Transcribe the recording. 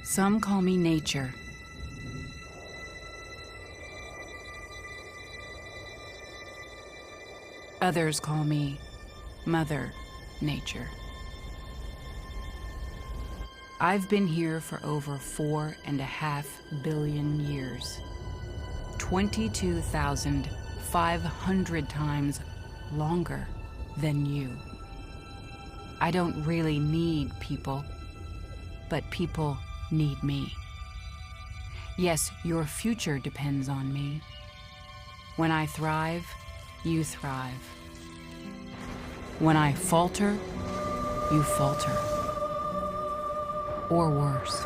Some call me nature. Others call me Mother Nature. I've been here for over 4.5 billion years. 22,500 times longer than you. I don't really need people, but people need me. Yes, your future depends on me. When I thrive, you thrive. When I falter, you falter. Or worse.